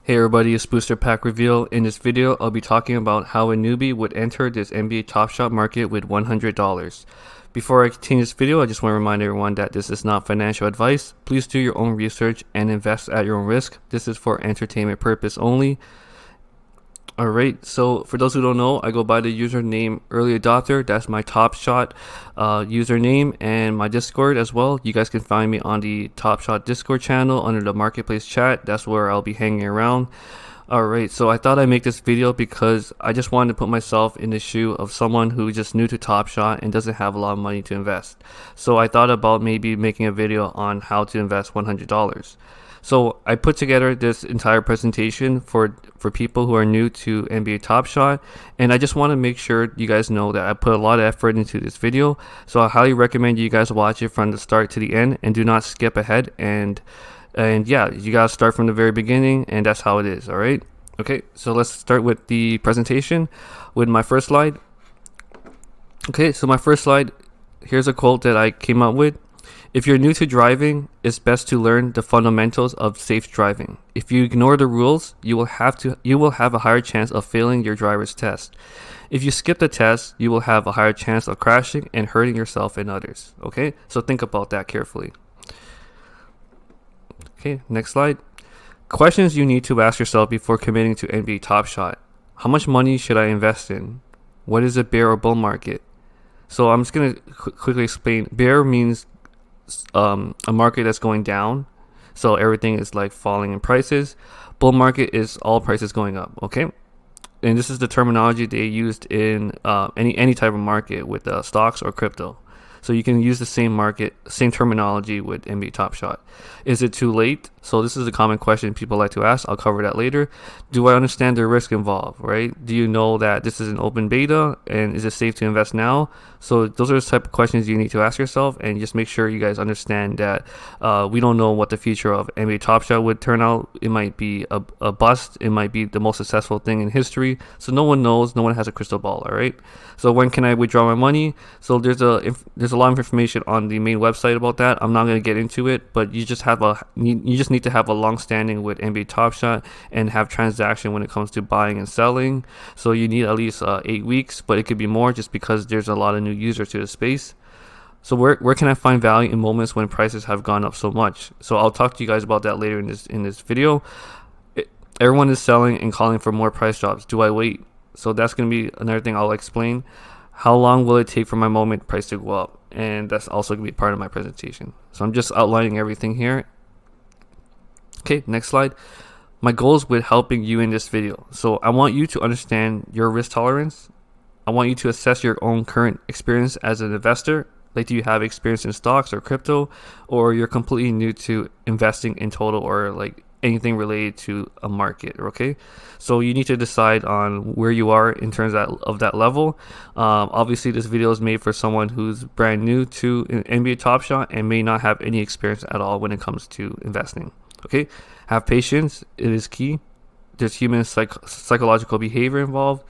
Hey everybody, it's Booster Pack Reveal. In this video, I'll be talking about how a newbie would enter this NBA Top Shot market with $100. Before I continue this video, I just want to remind everyone that this is not financial advice. Please do your own research and invest at your own risk. This is for entertainment purpose only. Alright, so for those who don't know, I go by the username Early Adopter. That's my Top Shot username, and my Discord as well. You guys can find me on the Top Shot Discord channel under the Marketplace chat. That's where I'll be hanging around. Alright, so I thought I'd make this video because I just wanted to put myself in the shoe of someone who just new to Top Shot and doesn't have a lot of money to invest. So I thought about maybe making a video on how to invest $100. So I put together this entire presentation for people who are new to NBA Top Shot, and I just want to make sure you guys know that I put a lot of effort into this video. So I highly recommend you guys watch it from the start to the end and do not skip ahead. And yeah, you gotta start from the very beginning, and that's how it is. All right. Okay. So let's start with the presentation with my first slide. Okay. So my first slide, here's a quote that I came up with. If you're new to driving, it's best to learn the fundamentals of safe driving. If you ignore the rules, you will have a higher chance of failing your driver's test. If you skip the test, you will have a higher chance of crashing and hurting yourself and others. Okay? So think about that carefully. Okay, next slide. Questions you need to ask yourself before committing to NBA Top Shot. How much money should I invest in? What is a bear or bull market? So I'm just going to quickly explain. Bear means a market that's going down, so everything is like falling in prices. Bull market is all prices going up. Okay, and this is the terminology they used in any type of market with stocks or crypto. So you can use the same terminology with NBA Top Shot. Is it too late? So this is a common question people like to ask. I'll cover that later. Do I understand the risk involved, right? Do you know that this is an open beta, and is it safe to invest now? So those are the type of questions you need to ask yourself, and just make sure you guys understand that we don't know what the future of NBA Top Shot would turn out. It might be a bust. It might be the most successful thing in history. So no one knows. No one has a crystal ball, all right? So when can I withdraw my money? So there's a lot of information on the main website about that. I'm not going to get into it, but you just need to have a long standing with NBA Top Shot and have transaction when it comes to buying and selling. So you need at least 8 weeks, but it could be more just because there's a lot of new users to the space. So where can I find value in moments when prices have gone up so much? So I'll talk to you guys about that later in this video. Everyone is selling and calling for more price drops. Do I wait? So that's going to be another thing I'll explain. How long will it take for my moment price to go up? And that's also going to be part of my presentation. So I'm just outlining everything here. Okay, next slide. My goals with helping you in this video. So I want you to understand your risk tolerance. I want you to assess your own current experience as an investor. Like, do you have experience in stocks or crypto, or you're completely new to investing in total, or like anything related to a market? Okay, so you need to decide on where you are in terms of that level. Obviously this video is made for someone who's brand new to an NBA Top Shot and may not have any experience at all when it comes to investing. Okay, have patience. It is key. There's human psychological behavior involved.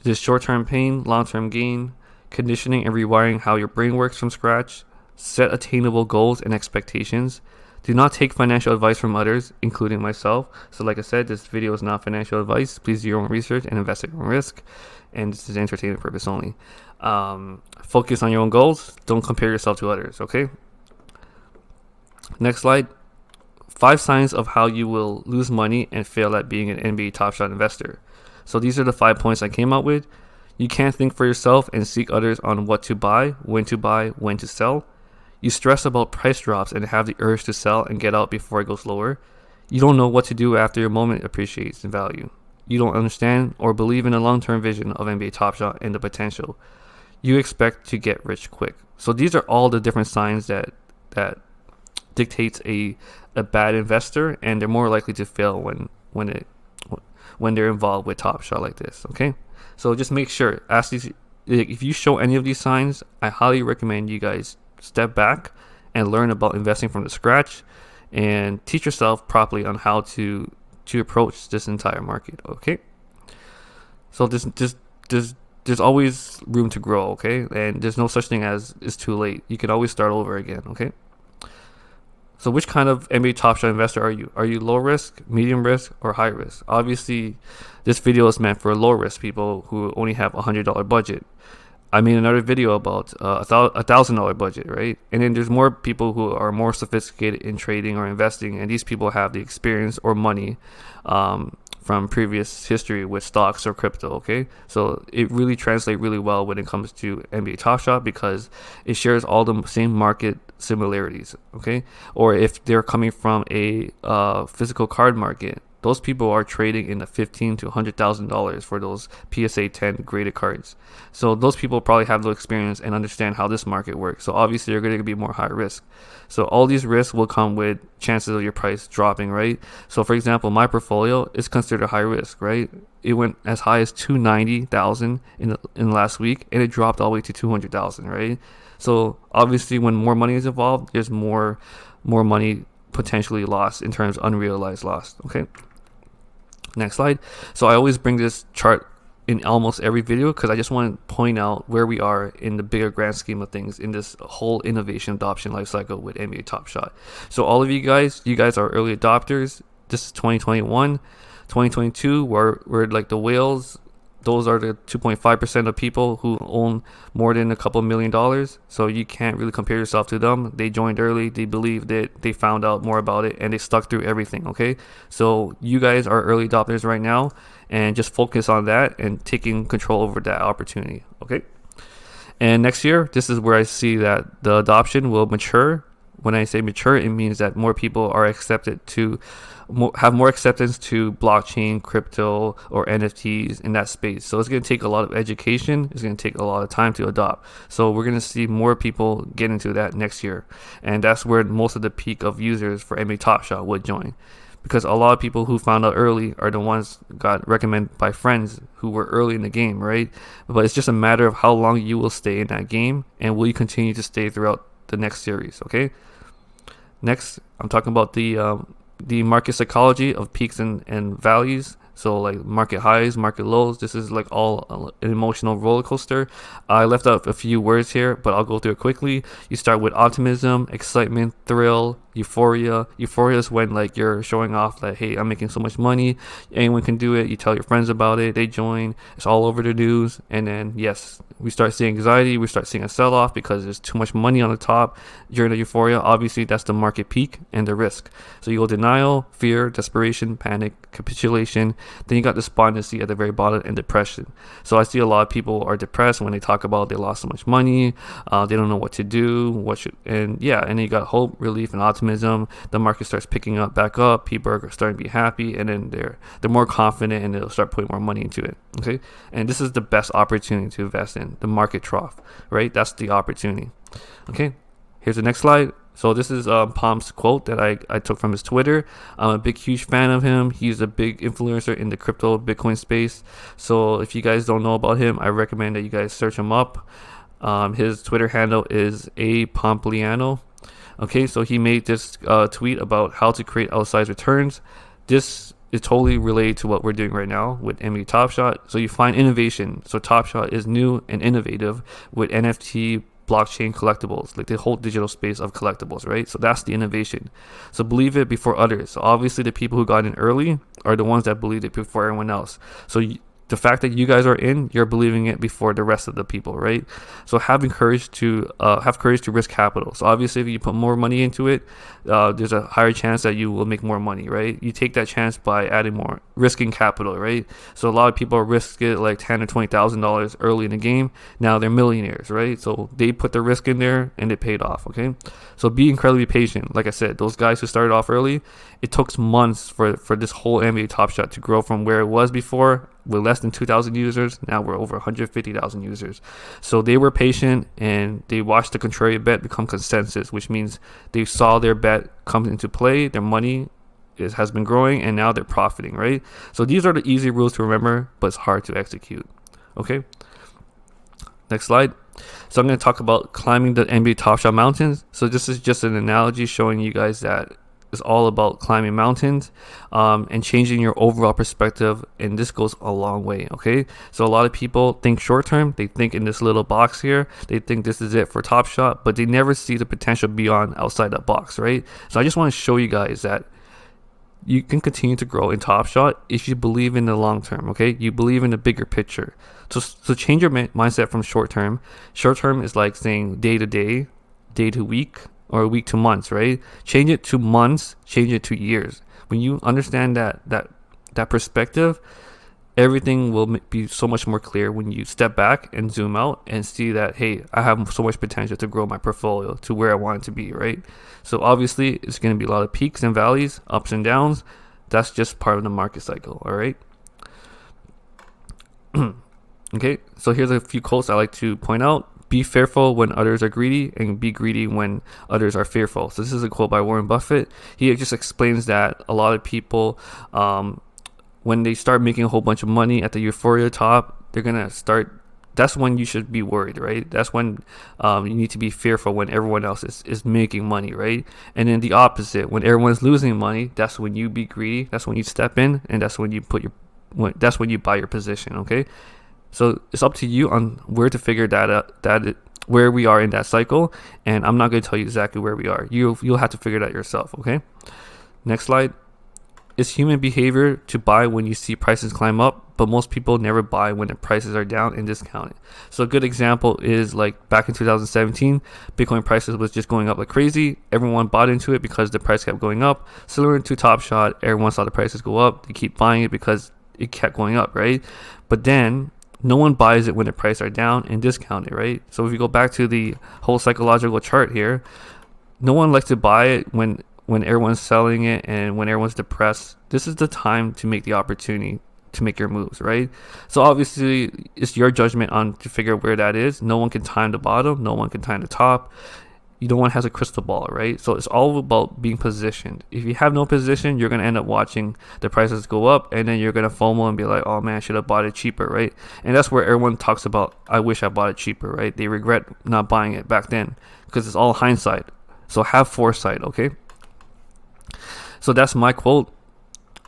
There's short-term pain, long-term gain, conditioning and rewiring how your brain works from scratch. Set attainable goals and expectations. Do not take financial advice from others, including myself. So like I said, this video is not financial advice. Please do your own research and invest at your own risk. And this is entertainment purpose only. Focus on your own goals. Don't compare yourself to others, okay? Next slide. 5 signs of how you will lose money and fail at being an NBA Top Shot investor. So these are the 5 points I came up with. You can't think for yourself and seek others on what to buy, when to sell. You stress about price drops and have the urge to sell and get out before it goes lower. You don't know what to do after your moment appreciates in value. You don't understand or believe in the long-term vision of NBA Top Shot and the potential. You expect to get rich quick. So these are all the different signs that dictates a bad investor, and they're more likely to fail when they're involved with Top Shot like this. Okay, so just make sure, ask these. If you show any of these signs, I highly recommend you guys step back and learn about investing from the scratch and teach yourself properly on how to approach this entire market. Okay, so there's always room to grow. Okay, and there's no such thing as it's too late. You can always start over again. Okay. So which kind of NBA Top Shot investor are you? Are you low risk, medium risk, or high risk? Obviously, this video is meant for low risk people who only have $100 budget. I made another video about $1,000 budget, right? And then there's more people who are more sophisticated in trading or investing, and these people have the experience or money from previous history with stocks or crypto. Okay, so it really translates really well when it comes to NBA Top Shot because it shares all the same market similarities. Okay, or if they're coming from a physical card market, those people are trading in the $15,000 to $100,000 for those PSA 10 graded cards. So those people probably have the experience and understand how this market works. So obviously you're going to be more high risk. So all these risks will come with chances of your price dropping, right? So for example, my portfolio is considered high risk, right? It went as high as 290,000 in the last week, and it dropped all the way to 200,000, right? So obviously when more money is involved, there's more money potentially lost in terms of unrealized loss. Okay. Next slide. So I always bring this chart in almost every video because I just want to point out where we are in the bigger grand scheme of things in this whole innovation adoption lifecycle with NBA Top Shot. So all of you guys are early adopters. This is 2021. 2022, we're like the whales. Those are the 2.5% of people who own more than a couple $1 million. So you can't really compare yourself to them. They joined early. They believed it. They found out more about it, and they stuck through everything. Okay. So you guys are early adopters right now, and just focus on that and taking control over that opportunity. Okay. And next year, this is where I see that the adoption will mature. When I say mature, it means that more people are accepted to have more acceptance to blockchain, crypto, or NFTs in that space. So it's going to take a lot of education. It's going to take a lot of time to adopt. So we're going to see more people get into that next year. And that's where most of the peak of users for NBA Top Shot would join. Because a lot of people who found out early are the ones got recommended by friends who were early in the game, right? But it's just a matter of how long you will stay in that game, and will you continue to stay throughout the next series, okay? Next, I'm talking about the market psychology of peaks and valleys. So like market highs, market lows. This is like all an emotional roller coaster. I left out a few words here, but I'll go through it quickly. You start with optimism, excitement, thrill, euphoria. Euphoria is when like you're showing off that, hey, I'm making so much money. Anyone can do it. You tell your friends about it. They join. It's all over the news. And then, yes, we start seeing anxiety. We start seeing a sell-off because there's too much money on the top during the euphoria. Obviously, that's the market peak and the risk. So you go denial, fear, desperation, panic, capitulation. Then you got despondency at the very bottom and depression. So I see a lot of people are depressed when they talk about they lost so much money. They don't know what to do. And then you got hope, relief, and optimism. The market starts picking up back up. People are starting to be happy, and then they're more confident, and they'll start putting more money into it. Okay, and this is the best opportunity to invest in the market trough, right? That's the opportunity. Okay, here's the next slide. So this is Palm's quote that I took from his Twitter. I'm a huge fan of him. He's a big influencer in the crypto Bitcoin space. So if you guys don't know about him, I recommend that you guys search him up. His Twitter handle is @Pompliano. Okay, so he made this tweet about how to create outsized returns. This is totally related to what we're doing right now with NBA Top Shot. So you find innovation. So Top Shot is new and innovative with NFT, blockchain, collectibles, like the whole digital space of collectibles, right? So that's the innovation. So believe it before others. So obviously the people who got in early are the ones that believed it before everyone else. So the fact that you guys are in, you're believing it before the rest of the people, right? So have courage to risk capital. So obviously, if you put more money into it, there's a higher chance that you will make more money, right? You take that chance by adding more, risking capital, right? So a lot of people risk it like $10,000 or $20,000 early in the game. Now they're millionaires, right? So they put the risk in there and it paid off. Okay, so be incredibly patient. Like I said, those guys who started off early, it took months for this whole NBA Top Shot to grow from where it was before, with less than 2,000 users. Now we're over 150,000 users. So they were patient, and they watched the contrarian bet become consensus, which means they saw their bet come into play. Their money has been growing, and now they're profiting, right? So these are the easy rules to remember, but it's hard to execute. Okay, next slide. So I'm going to talk about climbing the NBA Top Shot mountains. So this is just an analogy showing you guys that is all about climbing mountains, and changing your overall perspective, and this goes a long way. Okay, so a lot of people think short term. They think in this little box here. They think this is it for Top Shot, but they never see the potential beyond outside that box, right? So I just want to show you guys that you can continue to grow in Top Shot if you believe in the long term. Okay, you believe in the bigger picture. So change your mindset from short term. Short term is like saying day to day, day to week, or week to months, right? Change it to months, change it to years. When you understand that perspective, everything will be so much more clear when you step back and zoom out and see that, hey, I have so much potential to grow my portfolio to where I want it to be, right? So obviously it's going to be a lot of peaks and valleys, ups and downs. That's just part of the market cycle, all right? Okay, so here's a few quotes I like to point out. Be fearful when others are greedy, and be greedy when others are fearful. So this is a quote by Warren Buffett. He just explains that a lot of people, when they start making a whole bunch of money at the euphoria top, they're gonna start. That's when you should be worried, right? That's when you need to be fearful when everyone else is making money, right? And then the opposite, when everyone's losing money, that's when you be greedy. That's when you step in, and that's when you that's when you buy your position. Okay. So it's up to you on where to figure that out, where we are in that cycle. And I'm not going to tell you exactly where we are. You'll have to figure that yourself, okay? Next slide. It's human behavior to buy when you see prices climb up, but most people never buy when the prices are down and discounted. So a good example is like back in 2017, Bitcoin prices was just going up like crazy. Everyone bought into it because the price kept going up. Similar to Top Shot, everyone saw the prices go up. They keep buying it because it kept going up, right? But then no one buys it when the prices are down and discounted, right? So if you go back to the whole psychological chart here, no one likes to buy it when everyone's selling it and when everyone's depressed. This is the time to make the opportunity to make your moves, right? So obviously it's your judgment on to figure where that is. No one can time the bottom, no one can time the top. No one has a crystal ball, right? So it's all about being positioned. If you have no position, you're going to end up watching the prices go up, and then you're going to FOMO and be like, oh man, I should have bought it cheaper, right? And that's where everyone talks about, I wish I bought it cheaper, right? They regret not buying it back then because it's all hindsight. So have foresight, okay? So that's my quote.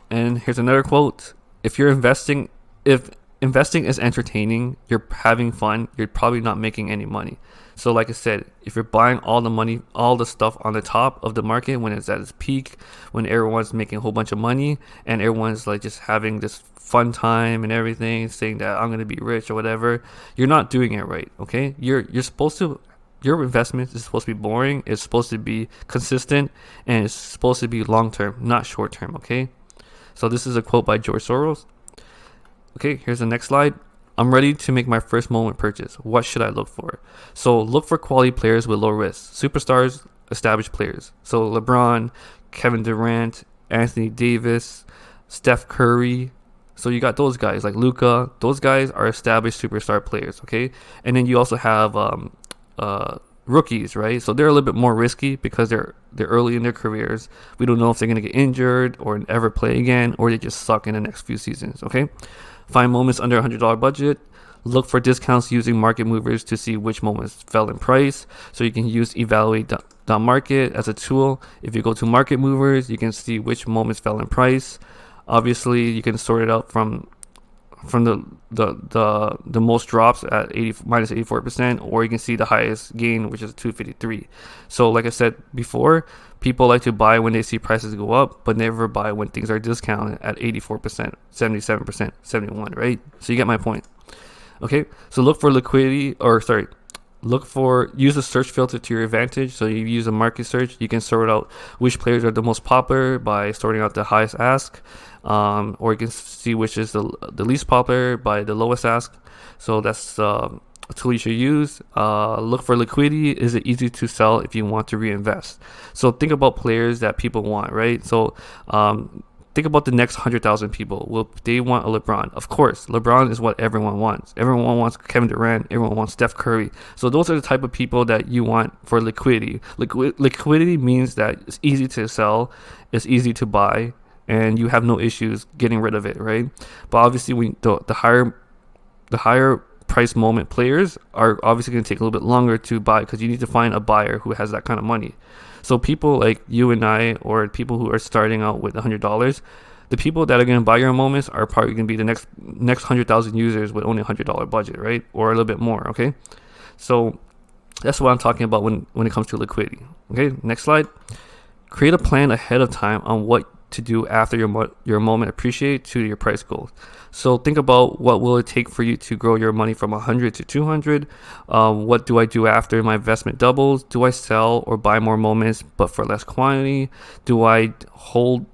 And here's another quote. If investing is entertaining, you're having fun, you're probably not making any money. So like I said, if you're buying all the money, all the stuff on the top of the market when it's at its peak, when everyone's making a whole bunch of money and everyone's like just having this fun time and everything, saying that I'm going to be rich or whatever, you're not doing it right, okay? You're supposed to, your investment is supposed to be boring, it's supposed to be consistent, and it's supposed to be long-term, not short-term, okay? So this is a quote by George Soros. Okay, here's the next slide. I'm ready to make my first moment purchase. What should I look for? So look for quality players with low risk. Superstars, established players. So LeBron, Kevin Durant, Anthony Davis, Steph Curry. So you got those guys like Luka. Those guys are established superstar players, okay? And then you also have rookies, right? So they're a little bit more risky because they're early in their careers. We don't know if they're going to get injured or ever play again, or they just suck in the next few seasons, okay? Find moments under $100 budget. Look for discounts using market movers to see which moments fell in price. So you can use evaluate.market as a tool. If you go to market movers, you can see which moments fell in price. Obviously, you can sort it out from the most drops at minus 84%, or you can see the highest gain, which is 253. So like I said before, people like to buy when they see prices go up, but never buy when things are discounted at 84%, 77%, 71%, right? So you get my point. Okay, so look for liquidity, use a search filter to your advantage. So you use a market search, you can sort out which players are the most popular by sorting out the highest ask, or you can see which is the least popular by the lowest ask. So that's a tool you should use. Look for liquidity. Is it easy to sell if you want to reinvest? So think about players that people want, right? So think about the next 100,000 people. Will they want a LeBron? Of course, LeBron is what everyone wants. Everyone wants Kevin Durant. Everyone wants Steph Curry. So those are the type of people that you want for liquidity. Liquidity means that it's easy to sell, it's easy to buy, and you have no issues getting rid of it, right? But obviously, the higher price moment players are obviously going to take a little bit longer to buy because you need to find a buyer who has that kind of money. So people like you and I, or people who are starting out with $100, the people that are going to buy your moments are probably going to be the next 100,000 users with only $100 budget, right? Or a little bit more, okay? So that's what I'm talking about when it comes to liquidity. Okay, next slide. Create a plan ahead of time on what to do after your moment appreciate to your price goals. So think about what will it take for you to grow your money from 100 to 200. What do I do after my investment doubles? Do I sell or buy more moments but for less quantity? Do I hold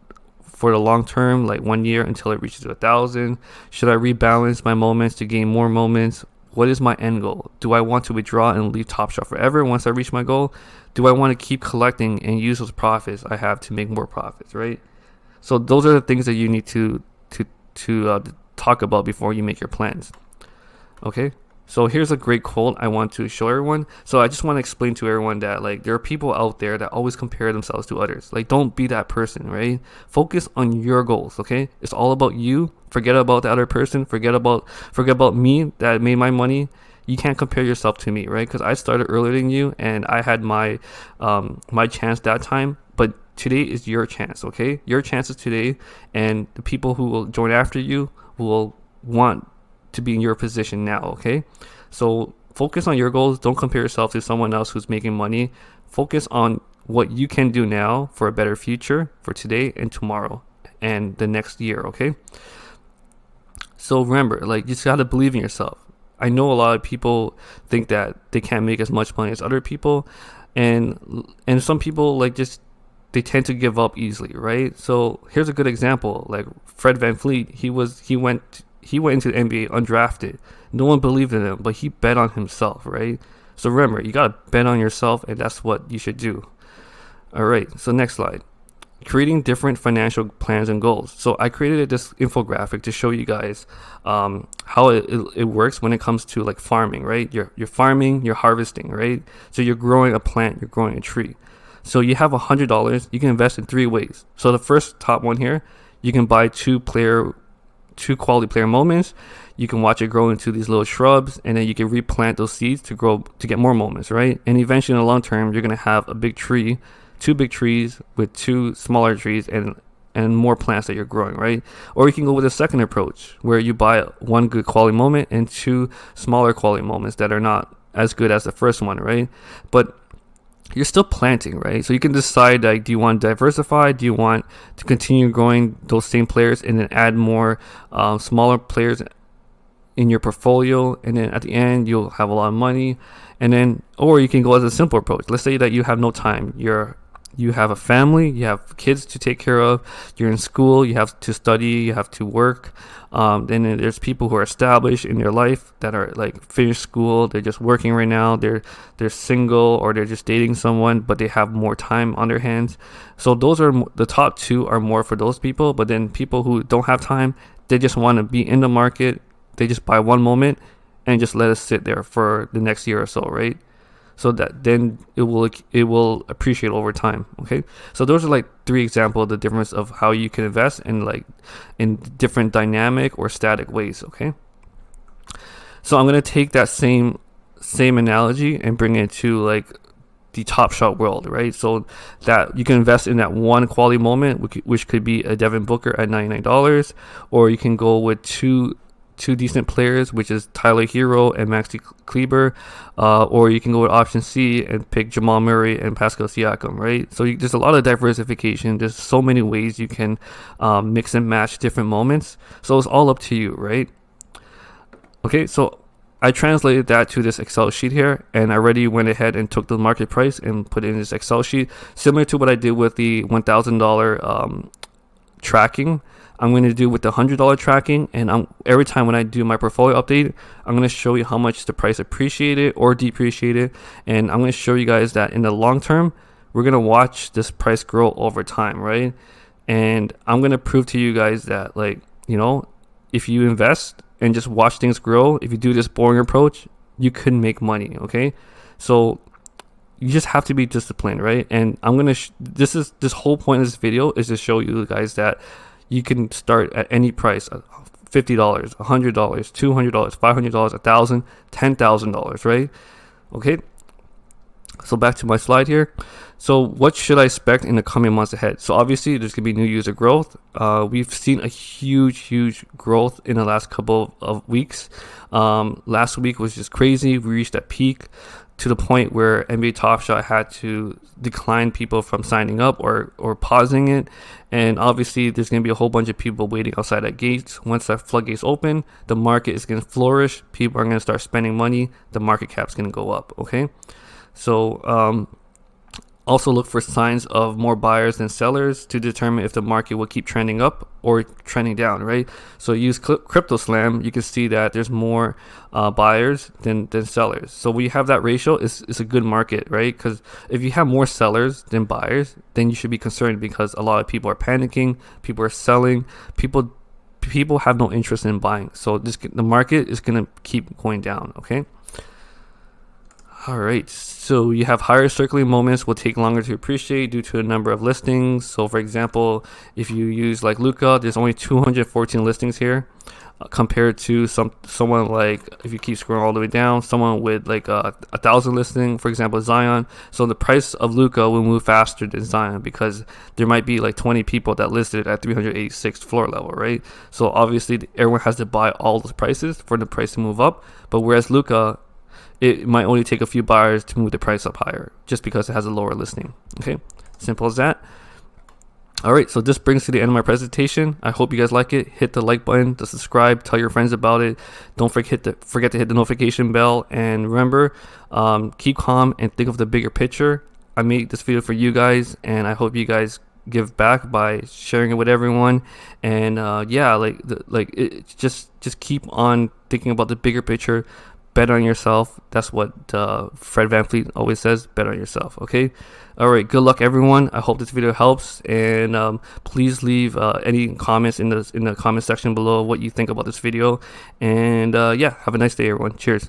for the long term, like 1 year until it reaches 1,000? Should I rebalance my moments to gain more moments? What is my end goal? Do I want to withdraw and leave Top Shot forever once I reach my goal? Do I want to keep collecting and use those profits I have to make more profits, right? So those are the things that you need to talk about before you make your plans. Okay, so here's a great quote I want to show everyone. So I just want to explain to everyone that like there are people out there that always compare themselves to others. Like, don't be that person, right? Focus on your goals. Okay, it's all about you. Forget about the other person. Forget about me that made my money. You can't compare yourself to me, right? Because I started earlier than you, and I had my my chance that time. But today is your chance, okay? Your chance is today, and the people who will join after you will want to be in your position now, okay? So focus on your goals. Don't compare yourself to someone else who's making money. Focus on what you can do now for a better future for today and tomorrow and the next year, okay? So remember, like, you just got to believe in yourself. I know a lot of people think that they can't make as much money as other people, and some people like just they tend to give up easily, right? So here's a good example, like Fred VanVleet. He went into the NBA undrafted. No one believed in him, but he bet on himself, right? So remember, you gotta bet on yourself, and that's what you should do. All right, so next slide. Creating different financial plans and goals. So I created this infographic to show you guys how it works when it comes to like farming, right? You're farming, you're harvesting, right? So you're growing a plant, you're growing a tree. So you have $100, you can invest in 3 ways. So the first top one here, you can buy two quality player moments. You can watch it grow into these little shrubs, and then you can replant those seeds to get more moments, right? And eventually in the long term, you're gonna have a big tree, 2 big trees with 2 smaller trees and more plants that you're growing, right? Or you can go with a second approach where you buy 1 good quality moment and 2 smaller quality moments that are not as good as the first one, right? But you're still planting, right? So you can decide, like, do you want to diversify? Do you want to continue growing those same players and then add more smaller players in your portfolio, and then at the end you'll have a lot of money? And then, or you can go as a simple approach. Let's say that you have no time. You have a family, you have kids to take care of, you're in school, you have to study, you have to work. Then there's people who are established in their life that are like finished school, they're just working right now, they're single, or they're just dating someone, but they have more time on their hands. So those are the top 2 are more for those people. But then people who don't have time, they just want to be in the market, they just buy 1 moment and just let it sit there for the next year or so, right? So that then it will appreciate over time. Okay, so those are like 3 examples of the difference of how you can invest in different dynamic or static ways. Okay, so I'm gonna take that same analogy and bring it to like the Top Shot world, right? So that you can invest in that 1 quality moment, which could be a Devin Booker at $99, or you can go with two decent players, which is Tyler Hero and Maxi Kleber, or you can go with option C and pick Jamal Murray and Pascal Siakam, right? So there's a lot of diversification. There's so many ways you can mix and match different moments. So it's all up to you, right? Okay, so I translated that to this Excel sheet here, and I already went ahead and took the market price and put it in this Excel sheet, similar to what I did with the $1,000 tracking. I'm going to do with the $100 tracking, and every time when I do my portfolio update, I'm going to show you how much the price appreciated or depreciated, and I'm going to show you guys that in the long term, we're going to watch this price grow over time, right? And I'm going to prove to you guys that, like, you know, if you invest and just watch things grow, if you do this boring approach, you could make money, okay? So you just have to be disciplined, right? And I'm going to this whole point of this video is to show you guys that you can start at any price, $50, $100, $200, $500, $1,000, $10,000, right? Okay. So back to my slide here. So what should I expect in the coming months ahead? So obviously there's gonna be new user growth. We've seen a huge growth in the last couple of weeks. Last week was just crazy. We reached a peak to the point where NBA Top Shot had to decline people from signing up or pausing it. And obviously there's going to be a whole bunch of people waiting outside at gates. Once that floodgates open, the market is going to flourish. People are going to start spending money. The market cap's going to go up. Okay. So also look for signs of more buyers than sellers to determine if the market will keep trending up or trending down, right? So use Crypto Slam. You can see that there's more buyers than sellers. So when you have that ratio, it's a good market, right? Because if you have more sellers than buyers, then you should be concerned because a lot of people are panicking, people are selling, people have no interest in buying. So the market is going to keep going down, okay? All right, so you have higher circling moments will take longer to appreciate due to a number of listings. So for example, if you use like Luca, there's only 214 listings here compared to someone like, if you keep scrolling all the way down, someone with like 1,000 listings, for example, Zion. So the price of Luca will move faster than Zion because there might be like 20 people that listed at 386th floor level, right? So obviously everyone has to buy all those prices for the price to move up. But whereas Luca, it might only take a few buyers to move the price up higher just because it has a lower listing. Okay, simple as that. All right, so this brings to the end of my presentation. I hope you guys like it. Hit the like button, the subscribe, tell your friends about it. Don't forget to hit the notification bell. And remember, keep calm and think of the bigger picture. I made this video for you guys, and I hope you guys give back by sharing it with everyone. And just keep on thinking about the bigger picture. Bet on yourself. That's what Fred VanVleet always says. Bet on yourself. Okay. All right. Good luck, everyone. I hope this video helps, and please leave any comments in the comment section below what you think about this video. And have a nice day, everyone. Cheers.